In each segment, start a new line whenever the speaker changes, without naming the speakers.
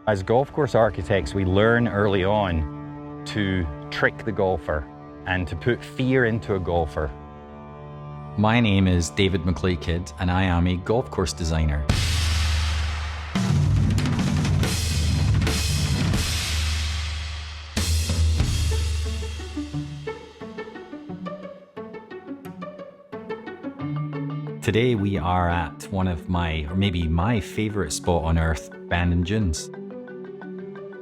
As golf course architects, we learn early on to trick the golfer and to put fear into a golfer.
My name is David McLeay-Kidd and I am a golf course designer. Today we are at one of my, or maybe my favorite spot on earth, Bandon Dunes.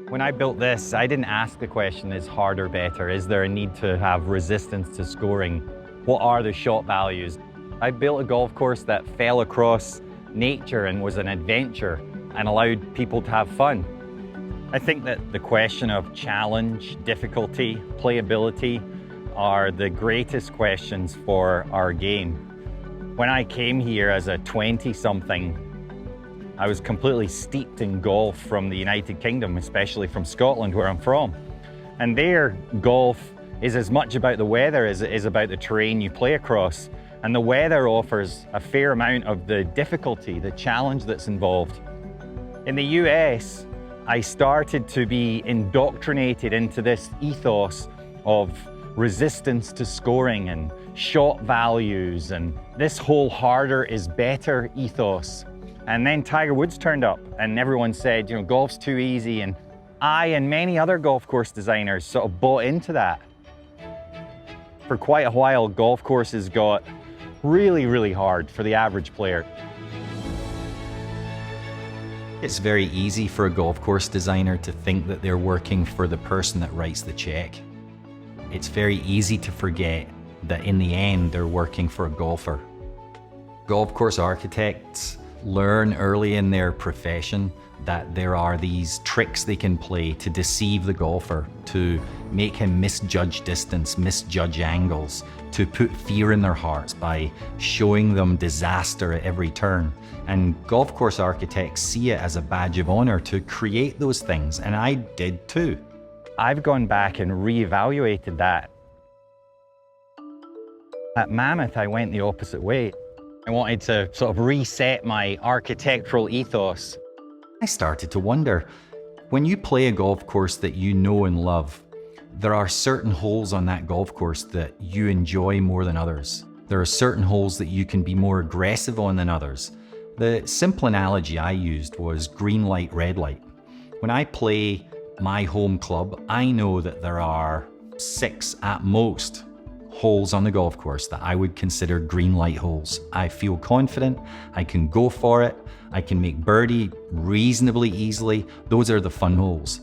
When I built this, I didn't ask the question, is harder better? Is there a need to have resistance to scoring? What are the shot values? I built a golf course that fell across nature and was an adventure and allowed people to have fun. I think that the question of challenge, difficulty, playability are the greatest questions for our game. When I came here as a 20-something, I was completely steeped in golf from the United Kingdom, especially from Scotland, where I'm from. And there, golf is as much about the weather as it is about the terrain you play across. And the weather offers a fair amount of the difficulty, the challenge that's involved. In the US, I started to be indoctrinated into this ethos of resistance to scoring and shot values and this whole harder is better ethos. And then Tiger Woods turned up and everyone said, you know, golf's too easy. And I and many other golf course designers sort of bought into that. For quite a while, golf courses got really, really hard for the average player.
It's very easy for a golf course designer to think that they're working for the person that writes the check. It's very easy to forget that in the end, they're working for a golfer. Golf course architects learn early in their profession that there are these tricks they can play to deceive the golfer, to make him misjudge distance, misjudge angles, to put fear in their hearts by showing them disaster at every turn. And golf course architects see it as a badge of honor to create those things, and I did too.
I've gone back and reevaluated that. At Mammoth, I went the opposite way. I wanted to sort of reset my architectural ethos.
I started to wonder, when you play a golf course that you know and love, there are certain holes on that golf course that you enjoy more than others. There are certain holes that you can be more aggressive on than others. The simple analogy I used was green light, red light. When I play my home club, I know that there are 6 at most holes on the golf course that I would consider green light holes. I feel confident, I can go for it, I can make birdie reasonably easily. Those are the fun holes.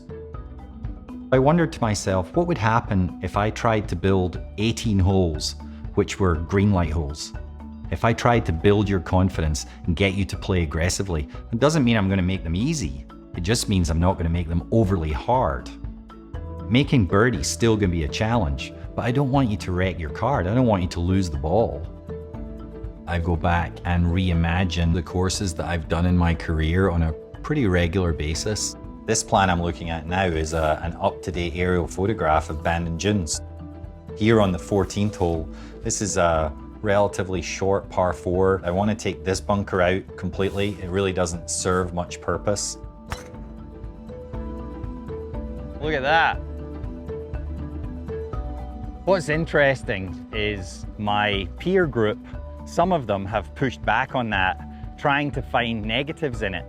I wondered to myself, what would happen if I tried to build 18 holes which were green light holes? If I tried to build your confidence and get you to play aggressively, it doesn't mean I'm going to make them easy. It just means I'm not going to make them overly hard. Making birdie's still going to be a challenge, but I don't want you to wreck your card. I don't want you to lose the ball. I go back and reimagine the courses that I've done in my career on a pretty regular basis. This plan I'm looking at now is an up-to-date aerial photograph of Bandon Dunes. Here on the 14th hole, this is a relatively short par 4. I want to take this bunker out completely. It really doesn't serve much purpose.
Look at that. What's interesting is my peer group, some of them have pushed back on that, trying to find negatives in it.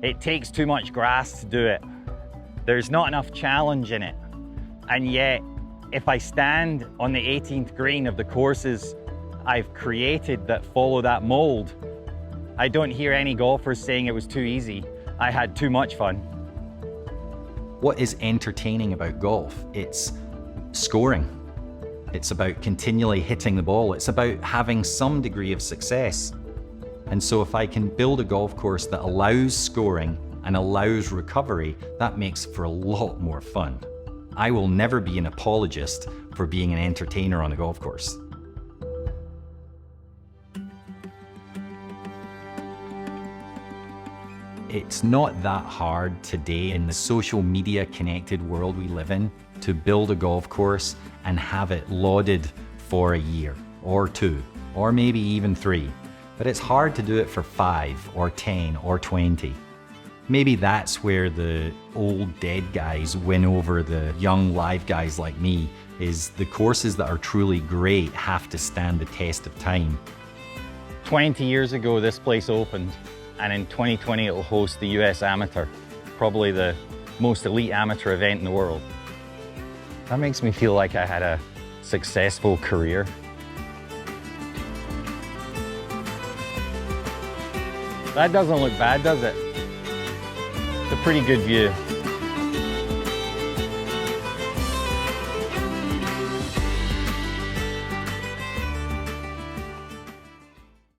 It takes too much grass to do it. There's not enough challenge in it. And yet, if I stand on the 18th green of the courses I've created that follow that mold, I don't hear any golfers saying it was too easy. I had too much fun.
What is entertaining about golf? It's scoring. It's about continually hitting the ball. It's about having some degree of success. And so if I can build a golf course that allows scoring and allows recovery, that makes for a lot more fun. I will never be an apologist for being an entertainer on a golf course. It's not that hard today in the social media connected world we live in to build a golf course and have it lauded for a year or 2 or maybe even 3. But it's hard to do it for 5 or 10 or 20. Maybe that's where the old dead guys win over the young live guys like me, is the courses that are truly great have to stand the test of time.
20 years ago, this place opened, and in 2020, it'll host the US Amateur, probably the most elite amateur event in the world. That makes me feel like I had a successful career. That doesn't look bad, does it? It's a pretty good view.